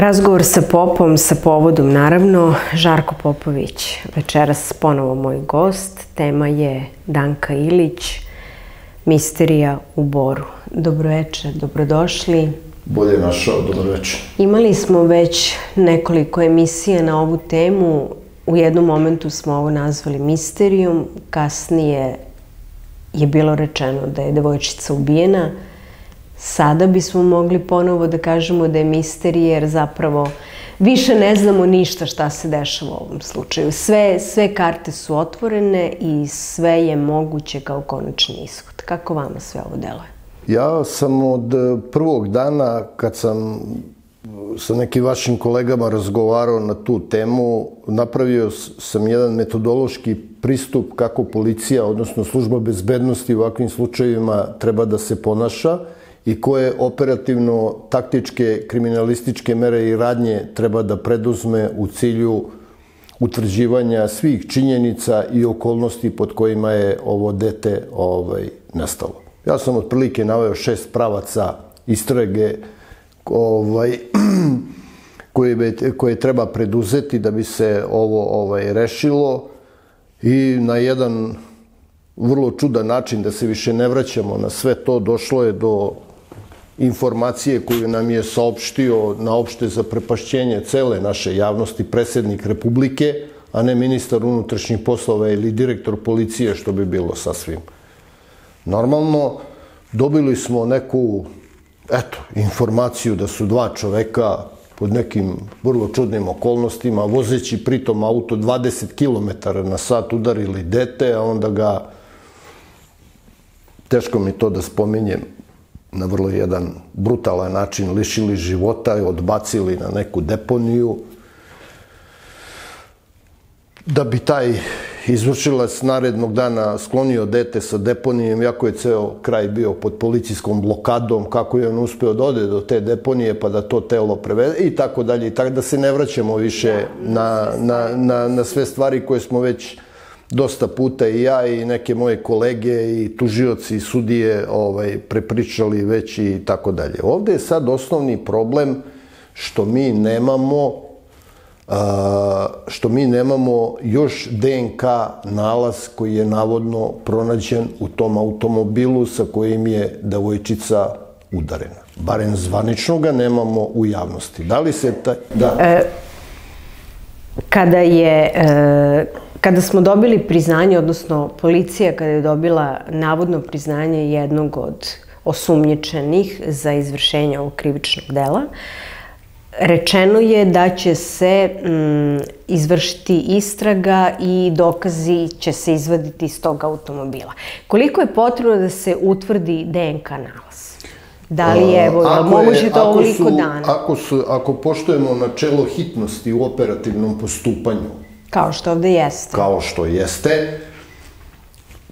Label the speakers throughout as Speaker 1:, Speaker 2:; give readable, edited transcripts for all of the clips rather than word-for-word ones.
Speaker 1: Razgovor sa popom, sa povodom naravno, Žarko Popović, večeras ponovo moj gost. Tema je Danka Ilić, misterija u Boru. Dobroveče, dobrodošli.
Speaker 2: Bolje našao, dobroveče.
Speaker 1: Imali smo već nekoliko emisija na ovu temu. U jednom momentu smo ovo nazvali misterijom, kasnije je bilo rečeno da je devojčica ubijena. Sada bismo mogli ponovo da kažemo da je misterija, jer zapravo više ne znamo ništa šta se dešava u ovom slučaju. Sve karte su otvorene i sve je moguće kao konačni ishod. Kako vama sve ovo deluje?
Speaker 2: Ja sam od prvog dana, kad sam sa nekim vašim kolegama razgovarao na tu temu, napravio sam jedan metodološki pristup kako policija, odnosno služba bezbednosti u ovakvim slučajevima treba da se ponaša i koje operativno taktičke kriminalističke mere i radnje treba da preduzme u cilju utvrđivanja svih činjenica i okolnosti pod kojima je ovo dete nastalo. Ja sam otprilike naveo 6 pravaca istrage koje treba preduzeti da bi se ovo rešilo i na jedan vrlo čudan način, da se više ne vraćamo na sve to, došlo je do informacije koju nam je saopštio na opšte zaprepašćenje cele naše javnosti predsednik Republike, a ne ministar unutrašnjih poslova ili direktor policije, što bi bilo sasvim normalno. Dobili smo neku, informaciju da su 2 čoveka pod nekim vrlo čudnim okolnostima, vozeći pritom auto 20 km na sat udarili dete, a onda ga, teško mi to da spominjem, na vrlo jedan brutalan način lišili života i odbacili na neku deponiju. Da bi taj izvršilac narednog dana sklonio dete sa deponijom, iako je ceo kraj bio pod policijskom blokadom, kako je on uspeo da ode do te deponije pa da to telo prevede i tako dalje. I tako da se ne vraćamo više na sve stvari koje smo već dosta puta i ja i neke moje kolege i tužioci i sudije prepričali već i tako dalje. Ovde je sad osnovni problem što mi nemamo još DNK nalaz koji je navodno pronađen u tom automobilu sa kojim je devojčica udarena. Barem zvanično ga nemamo u javnosti. Da li se taj...
Speaker 1: Kada smo dobili priznanje, odnosno policija kada je dobila navodno priznanje jednog od osumnjičenih za izvršenje ovog krivičnog dela, rečeno je da će se izvršiti istraga i dokazi će se izvaditi iz tog automobila. Koliko je potrebno da se utvrdi DNK nalaz? Da li je moguće to ovoliko dana?
Speaker 2: Ako poštujemo načelo hitnosti u operativnom postupanju,
Speaker 1: kao što ovde jeste.
Speaker 2: Kao što jeste.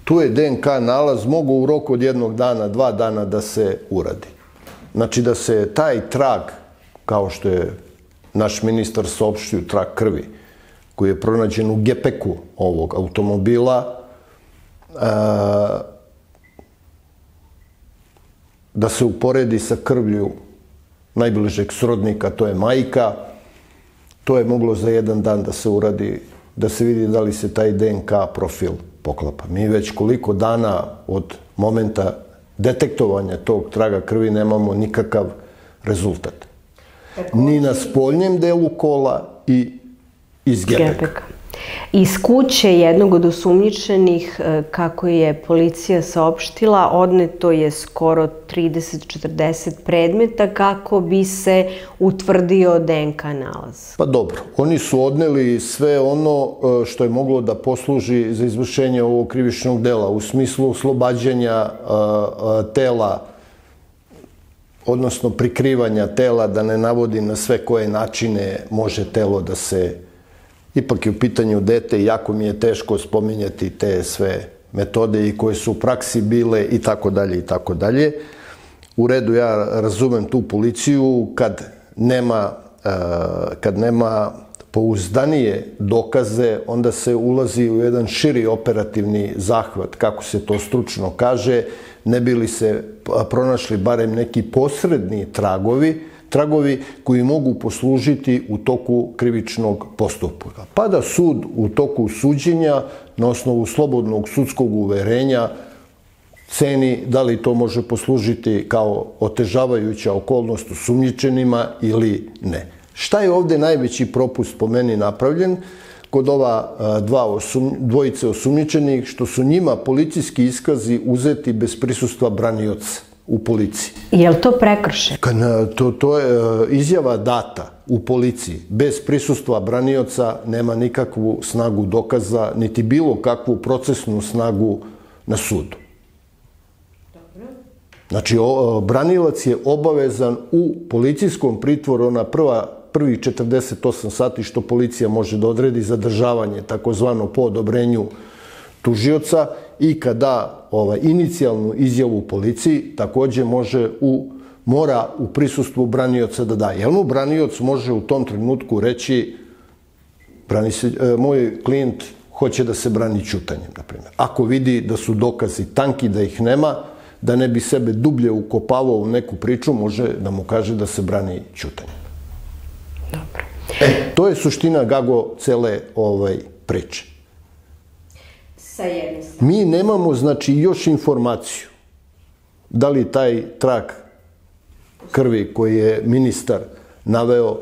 Speaker 2: Tu je DNK nalaz mogu u roku od 1 dana, 2 dana da se uradi. Znači da se taj trag, kao što je naš ministar saopštio, trag krvi, koji je pronađen u gepeku ovog automobila, da se uporedi sa krvlju najbližeg srodnika, to je majka. To je moglo za 1 dan da se uradi, da se vidi da li se taj DNK profil poklapa. Mi već koliko dana od momenta detektovanja tog traga krvi nemamo nikakav rezultat. Ni na spoljnjem delu kola i iz gepeka.
Speaker 1: Iz kuće jednog od osumnjičenih, kako je policija saopštila, odneto je skoro 30-40 predmeta kako bi se utvrdio DNK nalaz.
Speaker 2: Pa dobro, oni su odneli sve ono što je moglo da posluži za izvršenje ovog krivičnog dela, u smislu oslobađanja tela, odnosno prikrivanja tela, da ne navodim na sve koje načine može telo da se... Ipak je u pitanju dete i jako mi je teško spominjati te sve metode i koje su u praksi bile i tako dalje i tako dalje. U redu, ja razumem tu policiju kad nema pouzdanije dokaze, onda se ulazi u jedan širi operativni zahvat, kako se to stručno kaže, ne bi li se pronašli barem neki posredni tragovi tragovi koji mogu poslužiti u toku krivičnog postupka. Pa da sud u toku suđenja na osnovu slobodnog sudskog uverenja ceni da li to može poslužiti kao otežavajuća okolnost osumnjičenima ili ne. Šta je ovde najveći propust po meni napravljen kod ova dvojice osumnjičenih, što su njima policijski iskazi uzeti bez prisustva branioca u policiji?
Speaker 1: Je li to prekršaj?
Speaker 2: To je izjava data u policiji. Bez prisustva branioca nema nikakvu snagu dokaza, niti bilo kakvu procesnu snagu na sudu. Znači, branilac je obavezan u policijskom pritvoru na prvih 48 sati što policija može da odredi zadržavanje, takozvano po odobrenju tužioca, i kada inicijalnu izjavu policiji takođe mora u prisustvu branioca da daje. Jer mu branioc može u tom trenutku reći moj klijent hoće da se brani ćutanjem, na primjer. Ako vidi da su dokazi tanki, da ih nema, da ne bi sebe dublje ukopavao u neku priču, može da mu kaže da se brani ćutanjem.
Speaker 1: Dobro.
Speaker 2: To je suština, Gago, cele priče.
Speaker 1: Sa jedne strane.
Speaker 2: Mi nemamo, znači, još informaciju da li taj trag krvi koji je ministar naveo,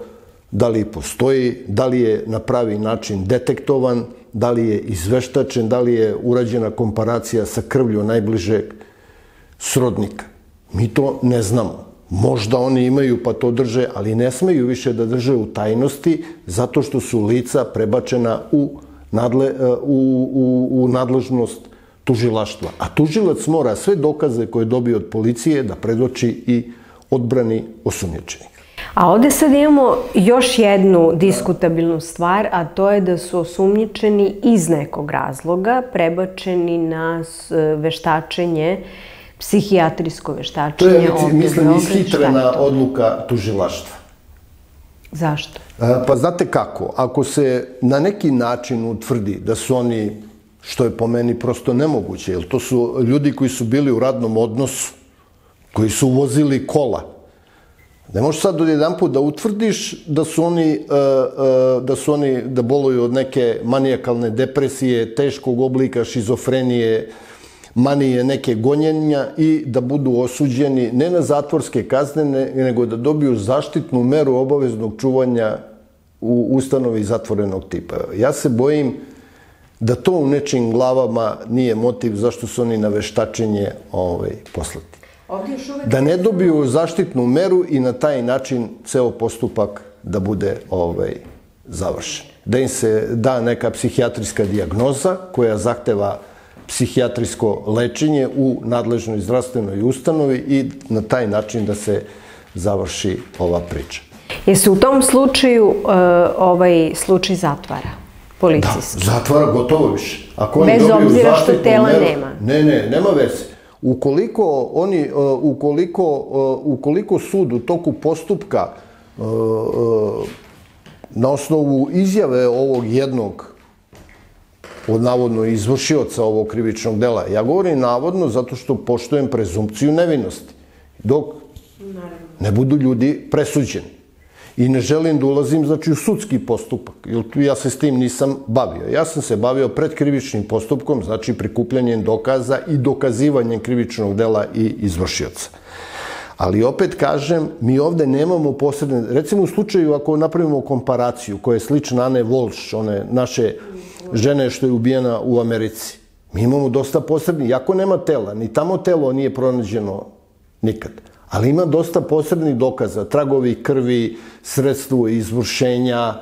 Speaker 2: da li postoji, da li je na pravi način detektovan, da li je izveštačen, da li je urađena komparacija sa krvlju najbližeg srodnika. Mi to ne znamo. Možda oni imaju pa to drže, ali ne smeju više da drže u tajnosti zato što su lica prebačena u nadležnost tužilaštva. A tužilac mora sve dokaze koje dobije od policije da predoči i odbrani osumnjičenih.
Speaker 1: A ovde sad imamo još jednu diskutabilnu stvar, a to je da su osumnjičeni iz nekog razloga prebačeni na veštačenje, psihijatrijsko veštačenje.
Speaker 2: To je, mislim, ishitrena odluka tužilaštva.
Speaker 1: Zašto?
Speaker 2: Pa znate kako, ako se na neki način utvrdi da su oni, što je po meni prosto nemoguće, jer to su ljudi koji su bili u radnom odnosu, koji su vozili kola. Ne možeš sad odjedanput da utvrdiš da boluju od neke manijakalne depresije, teškog oblika šizofrenije, manije neke gonjenja i da budu osuđeni ne na zatvorske kazne, nego da dobiju zaštitnu meru obaveznog čuvanja u ustanovi zatvorenog tipa. Ja se bojim da to u nečim glavama nije motiv zašto su oni na veštačenje poslati. Da ne dobiju zaštitnu meru i na taj način ceo postupak da bude završen. Da im se da neka psihijatrijska dijagnoza koja zahteva psihijatrijsko lečenje u nadležnoj zdravstvenoj ustanovi i na taj način da se završi ova priča.
Speaker 1: Je se u tom slučaju ovaj slučaj zatvara? Policijski?
Speaker 2: Da, zatvara gotovo više.
Speaker 1: Bez obzira što tela nema?
Speaker 2: Ne, nema veze. Ukoliko sud u toku postupka na osnovu izjave ovog jednog od navodno izvršioca ovog krivičnog dela. Ja govorim navodno zato što poštujem prezumpciju nevinosti. Dok ne budu ljudi presuđeni. I ne želim da ulazim, znači, u sudski postupak. Jer ja se s tim nisam bavio. Ja sam se bavio pred krivičnim postupkom, znači prikupljanjem dokaza i dokazivanjem krivičnog dela i izvršioca. Ali opet kažem, mi ovde nemamo posredne... Recimo u slučaju ako napravimo komparaciju koja je slična Ane Volš, one naše žene što je ubijena u Americi. Mi imamo dosta posrednih, jako nema tela, ni tamo telo nije pronađeno nikad. Ali ima dosta posrednih dokaza, tragovi krvi, sredstvo izvršenja,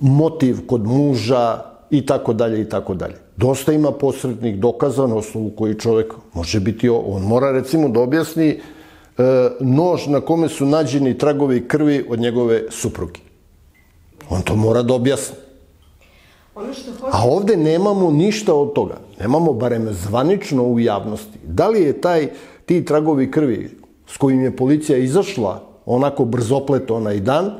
Speaker 2: motiv kod muža i tako dalje i tako dalje. Dosta ima posrednih dokaza na osnovu koji čovjek može biti, on mora recimo da objasni nož na kome su nađeni tragovi krvi od njegove supruge. On to mora da objasni. A ovde nemamo ništa od toga. Nemamo, barem zvanično u javnosti. Da li je ti tragovi krvi s kojim je policija izašla onako brzopleto onaj dan,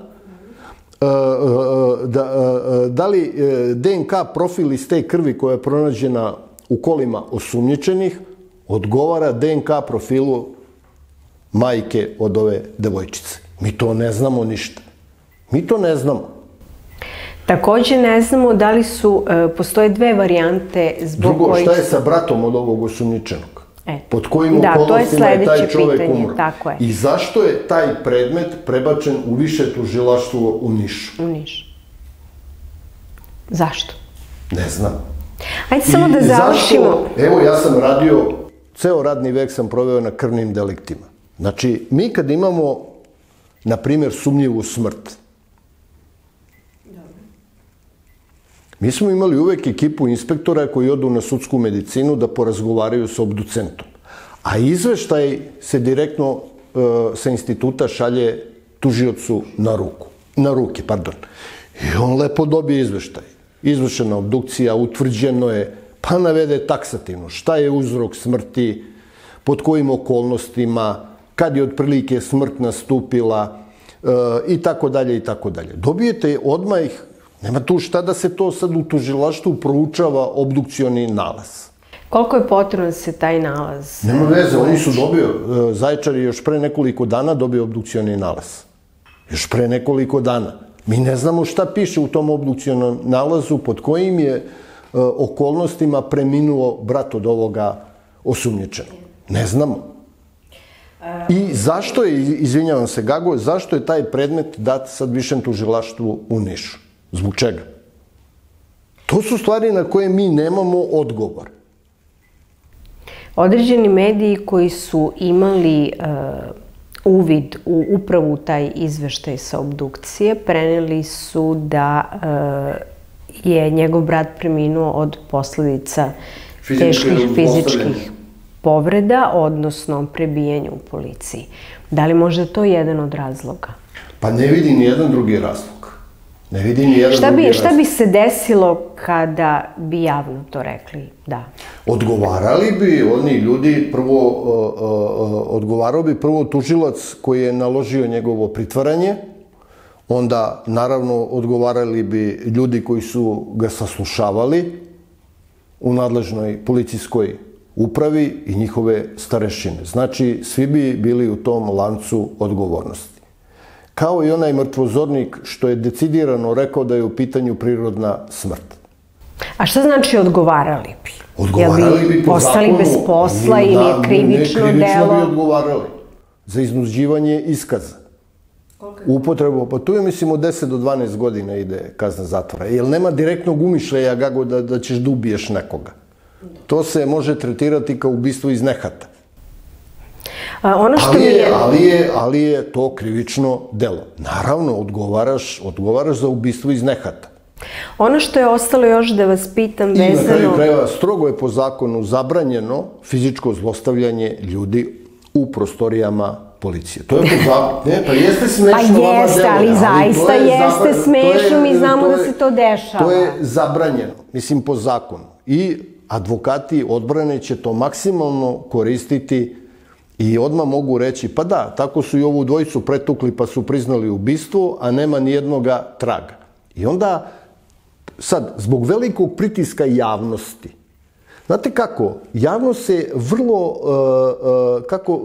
Speaker 2: da li DNK profil iz te krvi koja je pronađena u kolima osumnjičenih odgovara DNK profilu majke od ove devojčice. Mi to ne znamo ništa. Mi to ne znamo.
Speaker 1: Takođe ne znamo da li postoje dve varijante zbog kojih...
Speaker 2: Drugo, šta je sa bratom od ovog osumnjičenog? Pod kojim okolnostima je taj čovek umro? I zašto je taj predmet prebačen u više tužilaštvo u Nišu?
Speaker 1: U Nišu. Zašto?
Speaker 2: Ne znam.
Speaker 1: Ajde samo da završimo.
Speaker 2: Evo, ja sam radio, ceo radni vek sam proveo na krvnim deliktima. Znači, mi kad imamo, na primjer, sumnjivu smrt, mi smo imali uvek ekipu inspektora koji odu na sudsku medicinu da porazgovaraju sa obducentom. A izveštaj se direktno sa instituta šalje tužiocu na ruke. I on lepo dobije izveštaj. Izvršena obdukcija, utvrđeno je, pa navede taksativno šta je uzrok smrti, pod kojim okolnostima, kad je otprilike smrt nastupila i tako dalje i tako dalje. Dobijete odmah ih. Nema tu šta da se to sad u tužilaštvu proučava obdukcioni nalaz.
Speaker 1: Koliko je potrebno da se taj nalaz...
Speaker 2: Nema veze, oni su dobio. Zaječar je još pre nekoliko dana dobio obdukcioni nalaz. Još pre nekoliko dana. Mi ne znamo šta piše u tom obdukcionom nalazu, pod kojim je okolnostima preminuo brat od ovoga osumnjičenog. Ne znamo. I zašto je, izvinjavam se Gago, zašto je taj predmet dat sad višem tužilaštvu u Nišu? Zbog čega? To su stvari na koje mi nemamo odgovor.
Speaker 1: Određeni mediji koji su imali uvid u upravo taj izveštaj sa obdukcije preneli su da je njegov brat preminuo od posledica teških fizičkih povreda, odnosno prebijanja u policiji. Da li možda to jedan od razloga?
Speaker 2: Pa ne vidi ni jedan drugi razlog.
Speaker 1: Šta bi se desilo kada bi javno to rekli? Da.
Speaker 2: Odgovarali bi oni ljudi, odgovarao bi prvo tužilac koji je naložio njegovo pritvaranje, onda naravno odgovarali bi ljudi koji su ga saslušavali u nadležnoj policijskoj upravi i njihove starešine. Znači, svi bi bili u tom lancu odgovornosti. Kao i onaj mrtvozornik što je decidirano rekao da je u pitanju prirodna smrt.
Speaker 1: A šta znači odgovarali bi?
Speaker 2: Odgovarali bi po zakonu.
Speaker 1: Ostali bez posla ili je krivično delo?
Speaker 2: Ne, krivično bi odgovarali. Za iznuđivanje iskaza. Upotrebu, pa tu je mislim od 10 do 12 godina ide kazna zatvora. Jer nema direktnog umišljaja, Gago, da ćeš da ubiješ nekoga. To se može tretirati kao ubistvo iz nehata. Ali je to krivično delo. Naravno, odgovaraš za ubistvo iz nehata.
Speaker 1: Ono što je ostalo još da vas pitam vezano...
Speaker 2: I na kraju krajeva, strogo je po zakonu zabranjeno fizičko zlostavljanje ljudi u prostorijama policije. To je po zakonu. Ne, pa jeste smešno vama delo.
Speaker 1: Pa jeste, ali zaista jeste smešno, mi znamo da se to dešava.
Speaker 2: To je zabranjeno, mislim, po zakonu. I advokati odbrane će to maksimalno koristiti i odmah mogu reći, pa da, tako su i ovu dvojicu pretukli pa su priznali ubistvo, a nema nijednoga traga. I onda, sad, zbog velikog pritiska javnosti, znate kako, javnost se vrlo,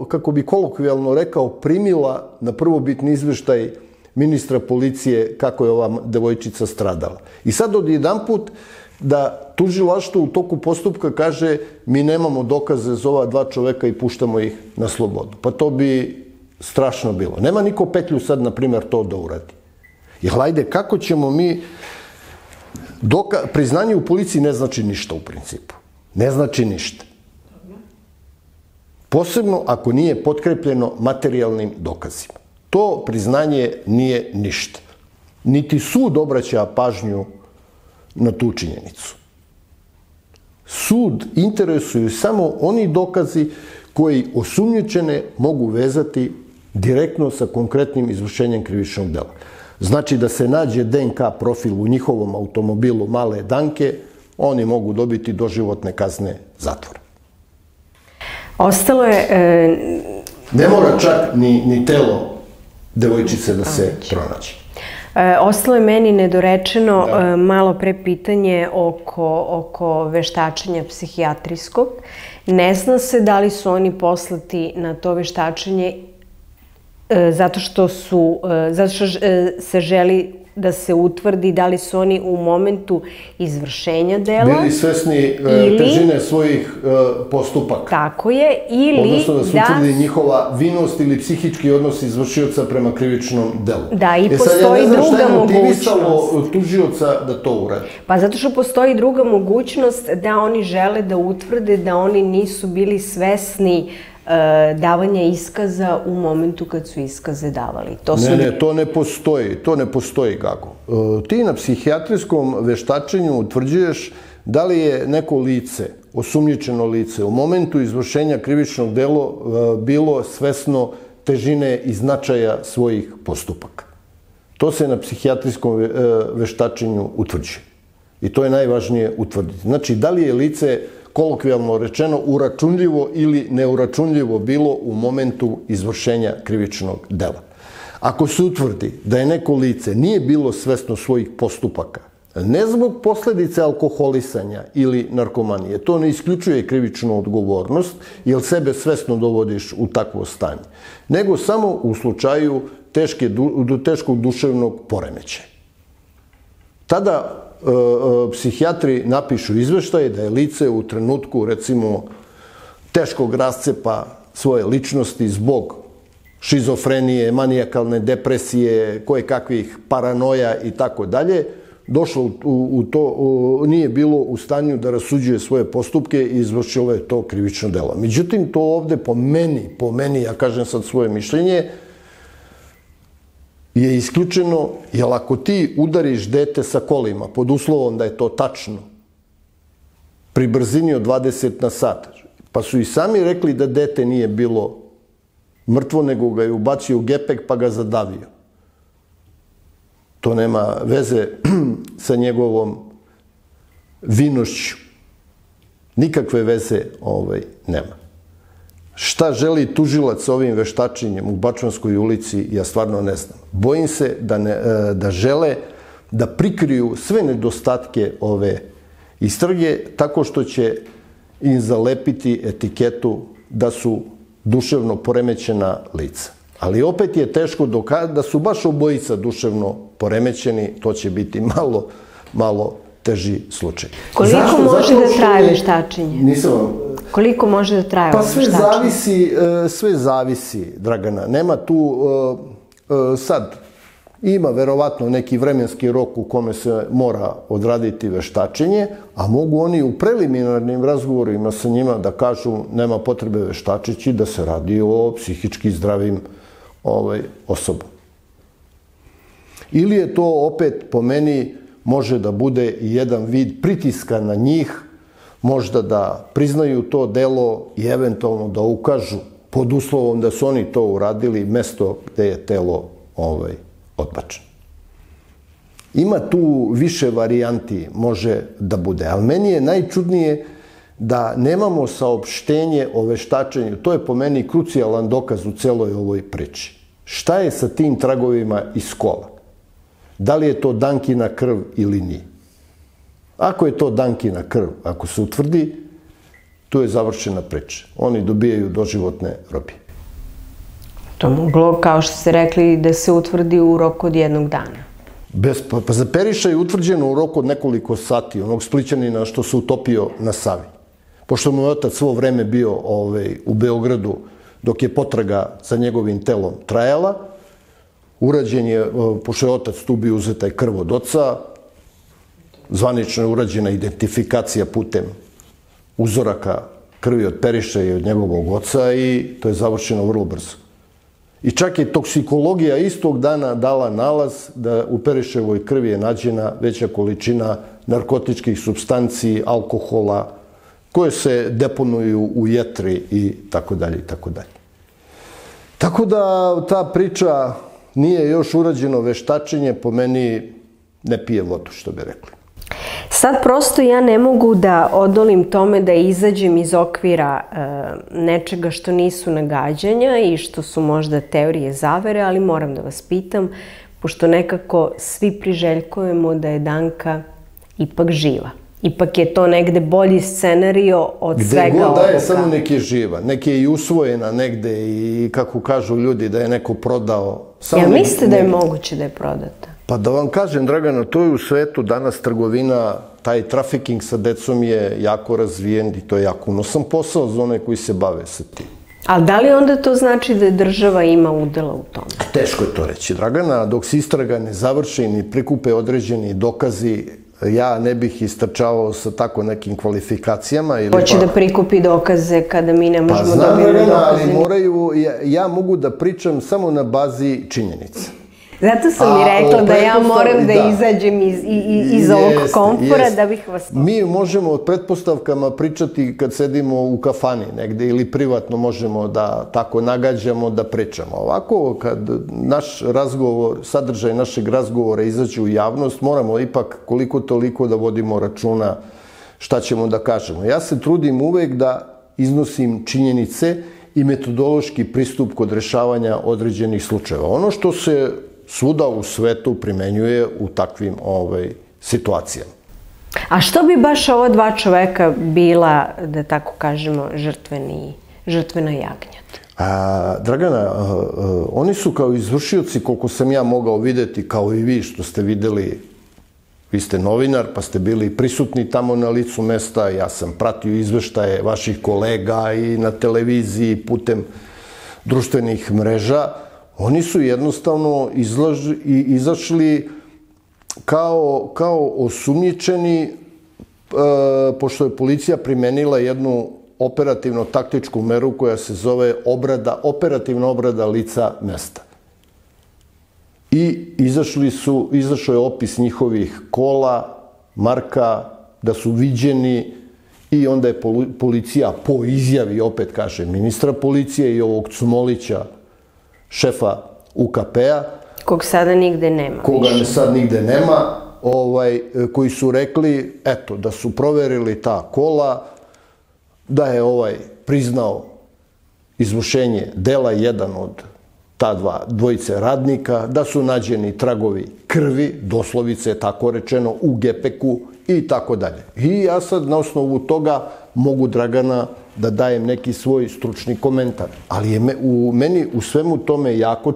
Speaker 2: kako bi kolokvijalno rekao, primila na prvobitni izveštaj ministra policije kako je ova devojčica stradala. I sad odjedanput da tužilaštvo u toku postupka kaže mi nemamo dokaze za ova dva čoveka i puštamo ih na slobodu. Pa to bi strašno bilo. Nema niko petlju sad, na primjer, to da uradi. Jer, hajde, kako ćemo mi... Priznanje u policiji ne znači ništa u principu. Ne znači ništa. Posebno ako nije potkrepljeno materijalnim dokazima. To priznanje nije ništa. Niti sud obraća pažnju na tu činjenicu. Sud interesuju samo oni dokazi koji osumnjičene mogu vezati direktno sa konkretnim izvršenjem krivičnog dela. Znači da se nađe DNK profil u njihovom automobilu male Danke, oni mogu dobiti doživotne kazne zatvora.
Speaker 1: Ostalo je...
Speaker 2: Ne mora čak ni telo devojčice da se pronađe.
Speaker 1: Ostalo je meni nedorečeno malo pre pitanje oko veštačenja psihijatrijskog. Ne zna se da li su oni poslati na to veštačenje Zato što se želi da se utvrdi da li su oni u momentu izvršenja dela
Speaker 2: bili svesni težine svojih postupaka.
Speaker 1: Tako je, ili
Speaker 2: odnosno da se utvrdi njihova vinost ili psihički odnos izvršioca prema krivičnom delu.
Speaker 1: Da, i postoji druga mogućnost.
Speaker 2: Sad ja ne znam šta je motivisalo tužioca da to uradi.
Speaker 1: Pa zato što postoji druga mogućnost da oni žele da utvrde da oni nisu bili svesni davanja iskaza u momentu kad su iskaze davali.
Speaker 2: Ne, to ne postoji kako. Ti na psihijatrijskom veštačenju utvrđuješ da li je neko lice, osumnjičeno lice, u momentu izvršenja krivičnog dela bilo svesno težine i značaja svojih postupaka. To se na psihijatrijskom veštačenju utvrđuje. I to je najvažnije utvrditi. Znači, da li je lice, kolokvijalno rečeno, uračunljivo ili neuračunljivo bilo u momentu izvršenja krivičnog dela. Ako se utvrdi da je neko lice nije bilo svesno svojih postupaka, ne zbog posledice alkoholisanja ili narkomanije, to ne isključuje krivičnu odgovornost, jer sebe svesno dovodiš u takvo stanje, nego samo u slučaju teškog duševnog poremećaja. Tada psihijatri napišu izveštaje da je lice u trenutku, recimo, teškog rascepa svoje ličnosti zbog šizofrenije, manijakalne depresije, kojekakvih paranoja i tako dalje, došlo u to, nije bilo u stanju da rasuđuje svoje postupke i izvršilo je to krivično delo. Međutim, to ovde po meni, ja kažem sad svoje mišljenje, je isključeno, jer ako ti udariš dete sa kolima, pod uslovom da je to tačno, pri brzini od 20 na sat, pa su i sami rekli da dete nije bilo mrtvo, nego ga je ubacio u gepek pa ga zadavio. To nema veze sa njegovom vinošću. Nikakve veze nema. Šta želi tužilac ovim veštačenjem u Bačvanskoj ulici, ja stvarno ne znam. Bojim se da žele da prikriju sve nedostatke ove istrage tako što će im zalepiti etiketu da su duševno poremećena lica. Ali opet je teško da su baš obojica duševno poremećeni, to će biti malo teži slučaj.
Speaker 1: Koliko može da traje veštačenje?
Speaker 2: Nisam vam...
Speaker 1: Koliko može da traje ovo veštačenje?
Speaker 2: Pa sve zavisi, Dragana. Nema tu, sad, ima verovatno neki vremenski rok u kome se mora odraditi veštačenje, a mogu oni u preliminarnim razgovorima sa njima da kažu nema potrebe veštačeći, da se radi o psihički zdravim osobama. Ili je to opet, po meni, može da bude i jedan vid pritiska na njih, možda da priznaju to delo i eventualno da ukažu pod uslovom da su oni to uradili mesto gde je telo odbačeno. Ima tu više varijanti, može da bude, ali meni je najčudnije da nemamo saopštenje o veštačenju. To je po meni krucijalan dokaz u celoj ovoj priči. Šta je sa tim tragovima iz kola? Da li je to Dankina krv ili nije? Ako je to Dankina krv, ako se utvrdi, tu je završena priča. Oni dobijaju doživotne robije.
Speaker 1: To moglo, kao što ste rekli, da se utvrdi u roku od jednog dana.
Speaker 2: Pa za Periša je utvrđeno u roku od nekoliko sati, onog Splićanina što se utopio na Savi. Pošto mu je otac svo vreme bio u Beogradu dok je potraga za njegovim telom trajala, urađen je, pošto je otac tu bio uzeta je krv od oca, zvanično je urađena identifikacija putem uzoraka krvi od Periša i od njegovog oca i to je završeno vrlo brzo. I čak je toksikologija istog dana dala nalaz da u Periševoj krvi je nađena veća količina narkotičkih supstanci, alkohola, koje se deponuju u jetri i tako dalje i tako dalje. Tako da ta priča nije još urađeno veštačenje, po meni ne pije vodu, što bi rekli.
Speaker 1: Sad prosto ja ne mogu da odolim tome da izađem iz okvira nečega što nisu nagađanja i što su možda teorije zavere, ali moram da vas pitam, pošto nekako svi priželjkujemo da je Danka ipak živa. Ipak je to negde bolji scenario od svega ovoga.
Speaker 2: Gde god daje, samo nek je živa. Nek je i usvojena negde i, kako kažu ljudi, da je neko prodao.
Speaker 1: Jel mislite da je moguće da je prodata?
Speaker 2: Pa da vam kažem, Dragana, to je u svetu danas trgovina, taj trafiking sa decom je jako razvijen i to je jako unosan posao za one koji se bave sa tim.
Speaker 1: Ali da li onda to znači da država ima udela u tome?
Speaker 2: Teško je to reći, Dragana. Dok se istraga ne završi ni prikupe određeni dokazi, ja ne bih istrčavao sa tako nekim kvalifikacijama.
Speaker 1: Hoće da prikupi dokaze kada mi ne možemo dobiti dokaze?
Speaker 2: Pa znam, ali moraju, ja mogu da pričam samo na bazi činjenica.
Speaker 1: Zato sam mi rekla da ja moram da izađem iz ovog komfora da bih vas...
Speaker 2: Mi možemo o pretpostavkama pričati kad sedimo u kafani negde ili privatno možemo da tako nagađamo da pričamo. Ovako, kad naš razgovor, sadržaj našeg razgovora izađe u javnost, moramo ipak koliko toliko da vodimo računa šta ćemo da kažemo. Ja se trudim uvek da iznosim činjenice i metodološki pristup kod rešavanja određenih slučajeva. Ono što se svuda u svetu primenjuje u takvim situacijama.
Speaker 1: A što bi baš ova dva čoveka bila, da tako kažemo, žrtvena jagnjad?
Speaker 2: Dragana, oni su kao izvršioci, koliko sam ja mogao videti, kao i vi što ste videli, vi ste novinar, pa ste bili prisutni tamo na licu mesta, ja sam pratio izveštaje vaših kolega i na televiziji putem društvenih mreža. Oni su jednostavno izašli kao osumnjičeni, pošto je policija primenila jednu operativno-taktičku meru koja se zove operativna obrada lica mesta. I izašao je opis njihovih kola, marka, da su viđeni i onda je policija po izjavi, opet kaže, ministra policije i ovog Cumolića, šefa UKP-a.
Speaker 1: Kog sada nigde nema.
Speaker 2: Koga sad nigde nema, koji su rekli, eto, da su proverili ta kola, da je priznao izvršenje dela jedan od ta dvojice radnika, da su nađeni tragovi krvi, doslovice je tako rečeno, u gepeku i tako dalje. I ja sad na osnovu toga mogu, Dragana, da dajem neki svoj stručni komentar. Ali je meni u svemu tome jako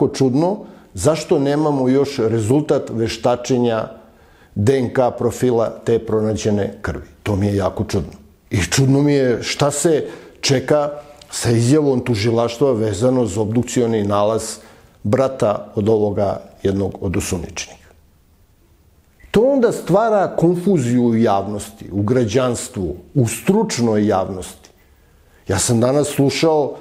Speaker 2: čudno, zašto nemamo još rezultat veštačenja DNK profila te pronađene krvi. To mi je jako čudno. I čudno mi je šta se čeka sa izjavom tužilaštva vezano za obdukcioni nalaz brata od ovoga jednog od osumnjičenih. To onda stvara konfuziju u javnosti, u građanstvu, u stručnoj javnosti. Ja sam danas slušao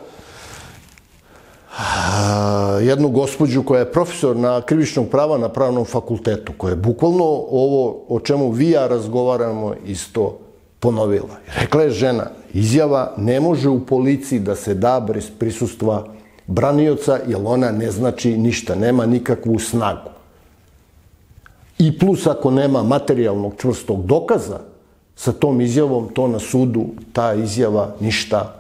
Speaker 2: jednu gospođu koja je profesor na krivičnog prava na pravnom fakultetu, koja je bukvalno ovo o čemu vi ja razgovaramo isto ponovila. Rekla je žena, izjava ne može u policiji da se da bez prisustva branioca, jer ona ne znači ništa, nema nikakvu snagu. I plus ako nema materijalnog čvrstog dokaza sa tom izjavom, to na sudu, ta izjava ništa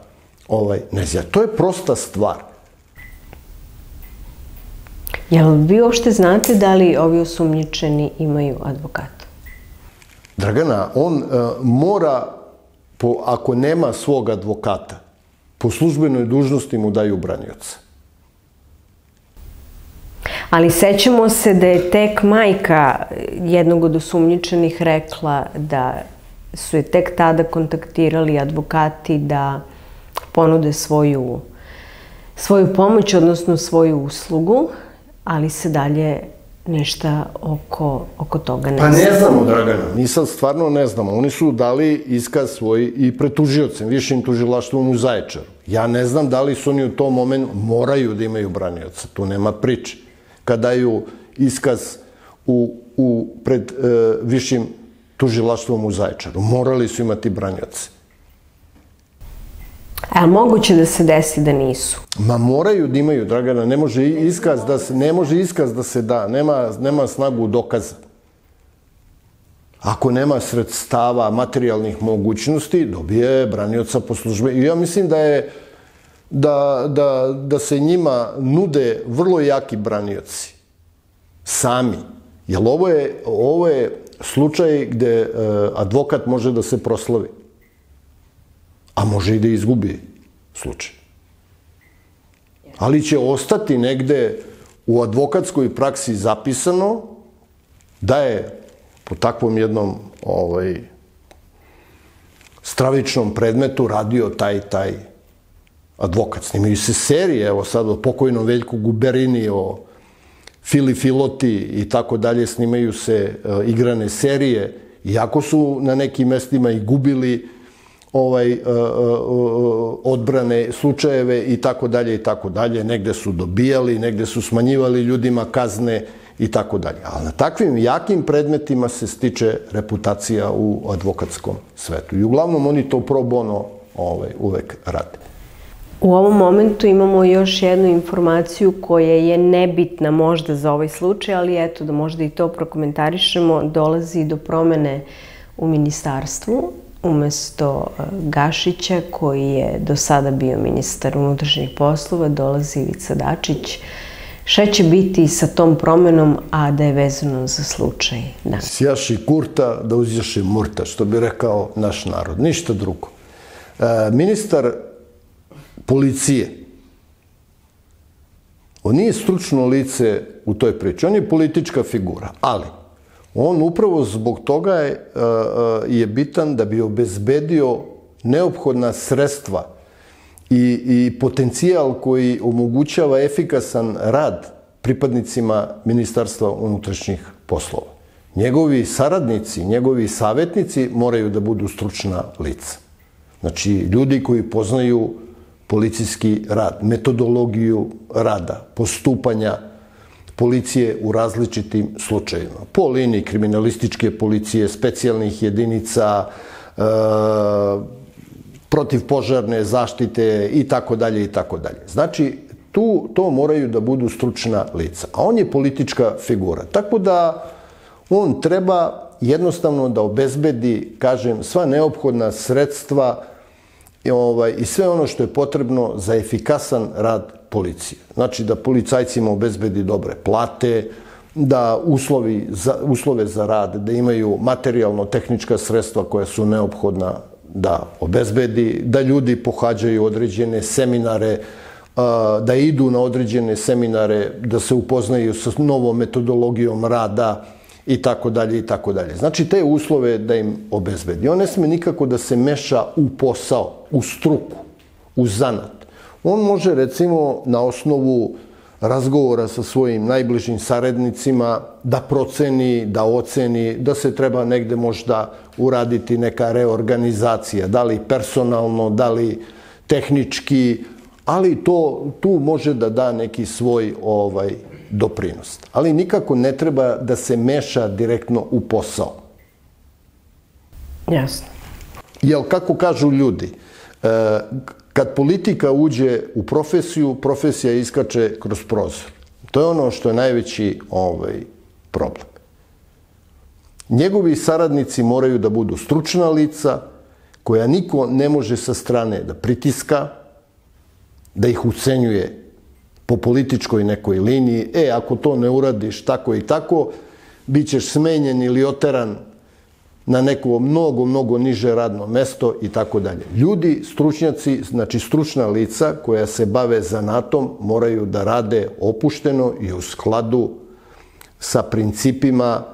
Speaker 2: ne zna. To je prosta stvar.
Speaker 1: Jel vi uopšte znate da li ovi osumnjičeni imaju advokata?
Speaker 2: Dragana, on mora, ako nema svog advokata, po službenoj dužnosti mu daju branioca.
Speaker 1: Ali sećamo se da je tek majka jednog od osumnjičenih rekla da su je tek tada kontaktirali advokati da ponude svoju pomoć, odnosno svoju uslugu, ali se dalje ništa oko toga ne zna.
Speaker 2: Pa ne znamo, Dragana, mi sad stvarno ne znamo. Oni su dali iskaz svoj i pred tužiocem, višim tužilaštvom u Zaječaru. Ja ne znam da li su oni u tom momentu moraju da imaju branioca, tu nema priče. Kad daju iskaz pred višim tužilaštvom u Zaječaru, morali su imati branioce.
Speaker 1: A moguće da se desi da nisu?
Speaker 2: Ma moraju da imaju, Dragana, ne može iskaz da se da, nema snagu dokaza. Ako nema sredstava, materijalnih mogućnosti, dobije branioca po službe. I ja mislim da se njima nude vrlo jaki branioci. Sami. Jer ovo je slučaj gde advokat može da se proslavi, a može i da izgubi slučaj. Ali će ostati negde u advokatskoj praksi zapisano da je po takvom jednom stravičnom predmetu radio taj advokat. Snimaju se serije, evo sad o pokojnom Veljku Guberini, o Fili Filoti i tako dalje, snimaju se igrane serije, iako su na nekim mestima i gubili odbrane slučajeve i tako dalje i tako dalje. Negde su dobijali, negde su smanjivali ljudima kazne i tako dalje. Ali na takvim jakim predmetima se stiče reputacija u advokatskom svetu. I uglavnom oni to pro bono uvek rade.
Speaker 1: U ovom momentu imamo još jednu informaciju koja je nebitna možda za ovaj slučaj, ali eto da možda i to prokomentarišemo. Dolazi do promene u ministarstvu. Umesto Gašića, koji je do sada bio ministar unutrašnjih poslova, dolazi Ivica Dačić. Šta će biti sa tom promenom, a da je vezano za slučaj?
Speaker 2: Sjaši kurta da uzjaši murta, što bi rekao naš narod. Ništa drugo. Ministar policije, on nije stručno lice u toj priči, on je politička figura, ali on upravo zbog toga je bitan da bi obezbedio neophodna sredstva i potencijal koji omogućava efikasan rad pripadnicima Ministarstva unutrašnjih poslova. Njegovi saradnici, njegovi savjetnici moraju da budu stručna lica. Znači, ljudi koji poznaju policijski rad, metodologiju rada, postupanja policije u različitim slučajevima. Po liniji kriminalističke policije, specijalnih jedinica, protivpožarne zaštite i tako dalje i tako dalje. Znači, to moraju da budu stručna lica. A on je politička figura. Tako da on treba jednostavno da obezbedi, kažem, sva neophodna sredstva i sve ono što je potrebno za efikasan rad policije. Znači da policajcima obezbedi dobre plate, da uslove za rad, da imaju materijalno-tehnička sredstva koja su neophodna da obezbedi, da ljudi pohađaju određene seminare, da idu na određene seminare, da se upoznaju sa novom metodologijom rada i tako dalje i tako dalje. Znači te uslove da im obezbedi. On ne sme nikako da se meša u posao, u struku, u zanat. On može, recimo, na osnovu razgovora sa svojim najbližim saradnicima da proceni, da oceni, da se treba negde možda uraditi neka reorganizacija, da li personalno, da li tehnički, ali tu može da da neki svoj doprinos. Ali nikako ne treba da se meša direktno u posao.
Speaker 1: Jasno.
Speaker 2: Jer, kako kažu ljudi, kad politika uđe u profesiju, profesija iskače kroz prozor. To je ono što je najveći problem. Njegovi saradnici moraju da budu stručna lica, koja niko ne može sa strane da pritiska, da ih ucenjuje po političkoj nekoj liniji. Ako to ne uradiš tako i tako, bit ćeš smenjen ili oteran na neko mnogo niže radno mesto i tako dalje. Ljudi, stručnjaci, znači stručna lica koja se bave zanatom, moraju da rade opušteno i u skladu sa principima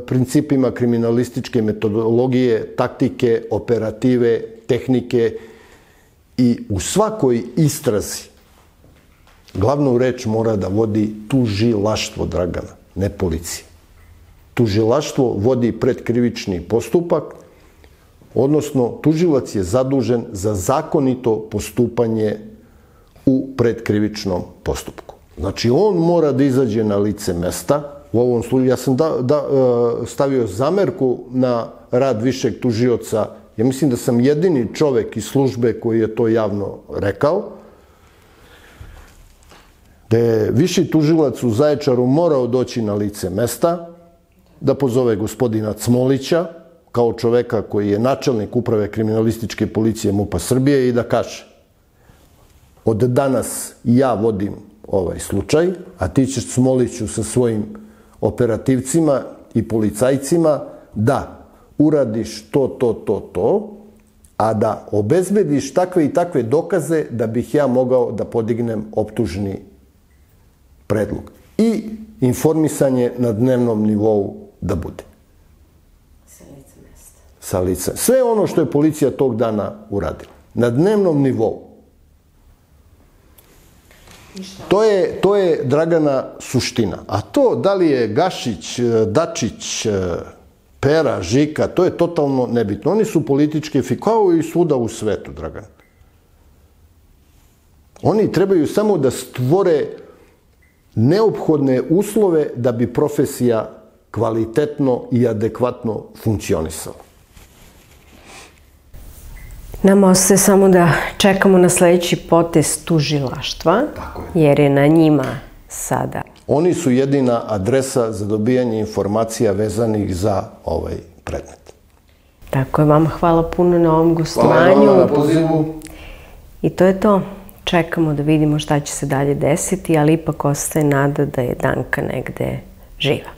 Speaker 2: principima kriminalističke metodologije, taktike, operative, tehnike i u svakoj istrazi glavnu reč mora da vodi tužilaštvo, Dragana, ne policija. Tužilaštvo vodi predkrivični postupak, odnosno tužilac je zadužen za zakonito postupanje u predkrivičnom postupku. Znači, on mora da izađe na lice mesta. U ovom slučaju, ja sam stavio zamerku na rad višeg tužioca. Ja mislim da sam jedini čovek iz službe koji je to javno rekao. Da je viši tužilac u Zaječaru morao doći na lice mesta, da pozove gospodina Cmolića, kao čoveka koji je načelnik uprave kriminalističke policije MUP-a Srbije i da kaže: od danas ja vodim ovaj slučaj, a ti ćeš, Cmoliću, sa svojim operativcima i policajcima da uradiš to, a da obezbediš takve i takve dokaze da bih ja mogao da podignem optužni predlog. I informisanje na dnevnom nivou da bude.
Speaker 1: Sa lica mesta.
Speaker 2: Sa lica. Sve ono što je policija tog dana uradila. Na dnevnom nivou. To je Dragana suština. A to da li je Gašić, Dačić, Pera, Žika, to je totalno nebitno. Oni su politički kao i svuda u svetu, Dragan. Oni trebaju samo da stvore neophodne uslove da bi profesija kvalitetno i adekvatno funkcionisala.
Speaker 1: Nama ostaje samo da čekamo na sledeći potez tužilaštva, jer je na njima sada.
Speaker 2: Oni su jedina adresa za dobijanje informacija vezanih za ovaj predmet.
Speaker 1: Tako je, vama hvala puno na ovom gostovanju.
Speaker 2: Hvala vam na pozivu.
Speaker 1: I to je to. Čekamo da vidimo šta će se dalje desiti, ali ipak ostaje nada da je Danka negde živa.